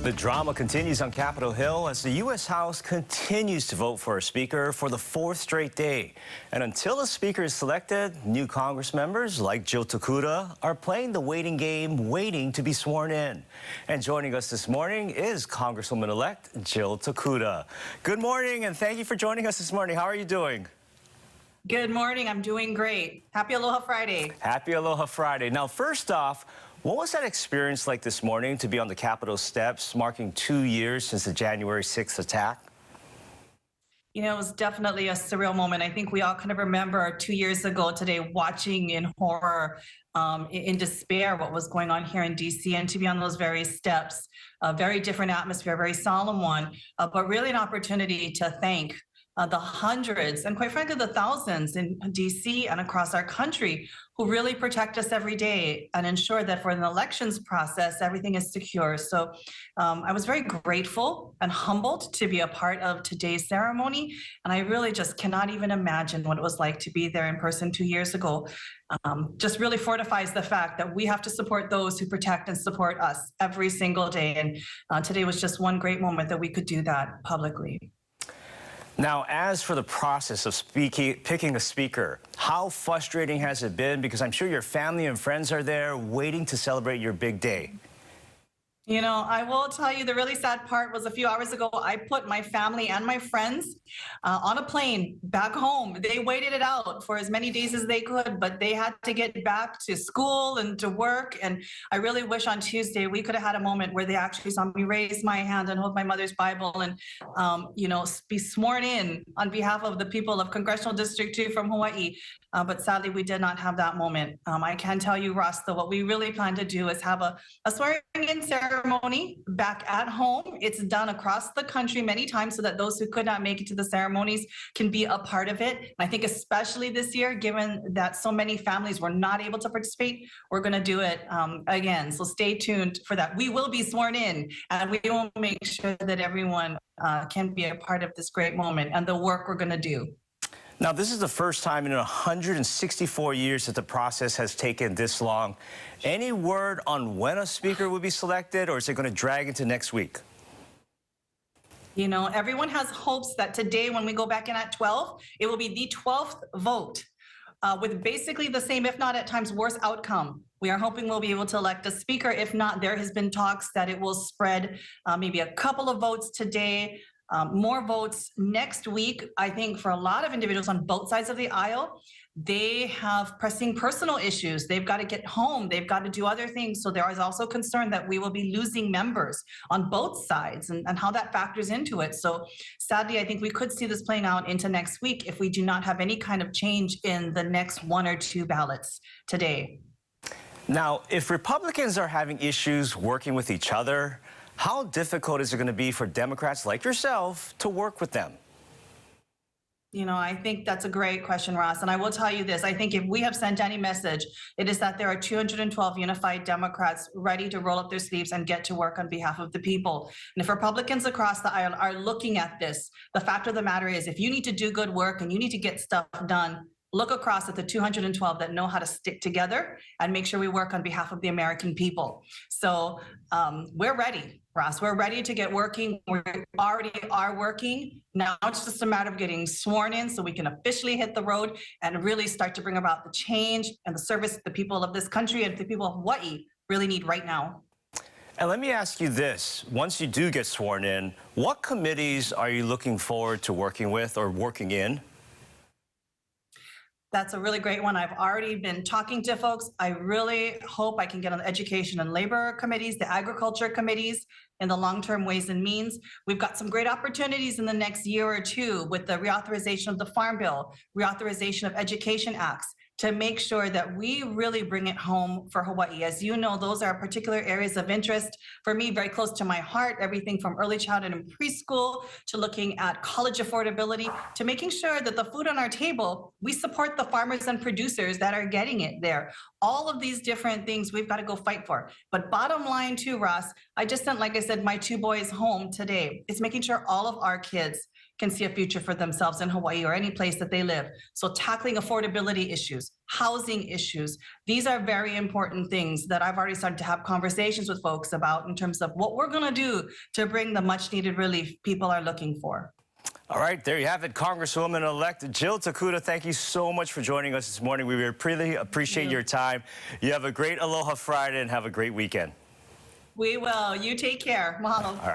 The drama continues on Capitol Hill as the U.S. House continues to vote for a speaker for the fourth straight day. And until a speaker is selected, new Congress members like Jill Tokuda are playing the waiting game, waiting to be sworn in. And joining us this morning is Congresswoman-elect Jill Tokuda. Good morning, and thank you for joining us this morning. How are you doing? Good morning. I'm doing great. Happy Aloha Friday. Happy Aloha Friday. Now, first off, what was that experience like this morning to be on the Capitol steps, marking 2 years since the January 6th attack? You know, it was definitely a surreal moment. I think we all kind of remember 2 years ago today watching in horror, in despair, what was going on here in DC, and to be on those very steps, a very different atmosphere, a very solemn one, but really an opportunity to thank the hundreds and quite frankly the thousands in DC and across our country who really protect us every day and ensure that for an elections process everything is secure. So I was very grateful and humbled to be a part of today's ceremony, and I really just cannot even imagine what it was like to be there in person 2 years ago. Just really fortifies the fact that we have to support those who protect and support us every single day, and today was just one great moment that we could do that publicly. Now, as for the process of picking a speaker, how frustrating has it been? Because I'm sure your family and friends are there waiting to celebrate your big day. You know, I will tell you the really sad part was a few hours ago, I put my family and my friends on a plane back home. They waited it out for as many days as they could, but they had to get back to school and to work. And I really wish on Tuesday we could have had a moment where they actually saw me raise my hand and hold my mother's Bible and, you know, be sworn in on behalf of the people of Congressional District 2 from Hawaii. But sadly, we did not have that moment. I can tell you, Ross, though, what we really plan to do is have a swearing-in ceremony back at home. It's done across the country many times so that those who could not make it to the ceremonies can be a part of it. And I think especially this year, given that so many families were not able to participate, we're going to do it again. So stay tuned for that. We will be sworn in, and we will make sure that everyone can be a part of this great moment and the work we're going to do. Now, this is the first time in 164 years that the process has taken this long. Any word on when a speaker will be selected, or is it going to drag into next week? You know, everyone has hopes that today, when we go back in at 12, it will be the 12th vote with basically the same, if not at times worse outcome. We are hoping we'll be able to elect a speaker. If not, there has been talks that it will spread maybe a couple of votes today, more votes next week. I think for a lot of individuals on both sides of the aisle, they have pressing personal issues. They've got to get home. They've got to do other things. So there is also concern that we will be losing members on both sides and how that factors into it. So sadly, I think we could see this playing out into next week if we do not have any kind of change in the next 1 or 2 ballots today. Now, if Republicans are having issues working with each other, how difficult is it going to be for Democrats like yourself to work with them? You know, I think that's a great question, Ross. And I will tell you this. I think if we have sent any message, it is that there are 212 unified Democrats ready to roll up their sleeves and get to work on behalf of the people. And if Republicans across the aisle are looking at this, the fact of the matter is, if you need to do good work and you need to get stuff done, look across at the 212 that know how to stick together and make sure we work on behalf of the American people. So we're ready, Ross. We're ready to get working. We already are working. Now it's just a matter of getting sworn in so we can officially hit the road and really start to bring about the change and the service the people of this country and the people of Hawaii really need right now. And let me ask you this. Once you do get sworn in, what committees are you looking forward to working with or working in? That's a really great one. I've already been talking to folks. I really hope I can get on the education and labor committees, the agriculture committees, and the long-term ways and means. We've got some great opportunities in the next year or two with the reauthorization of the Farm Bill, reauthorization of education acts, to make sure that we really bring it home for Hawaii. As you know, those are particular areas of interest for me, very close to my heart, everything from early childhood and preschool to looking at college affordability, to making sure that the food on our table, we support the farmers and producers that are getting it there. All of these different things we've got to go fight for. But bottom line too, Ross, I just sent, like I said, my 2 boys home today. It's making sure all of our kids can see a future for themselves in Hawaii or any place that they live. So tackling affordability issues, housing issues, these are very important things that I've already started to have conversations with folks about in terms of what we're going to do to bring the much needed relief people are looking for. All right, there you have it, Congresswoman-elect Jill Tokuda. Thank you so much for joining us this morning. We really appreciate your time. You have a great Aloha Friday and have a great weekend. We will. You take care. Mahalo. All right.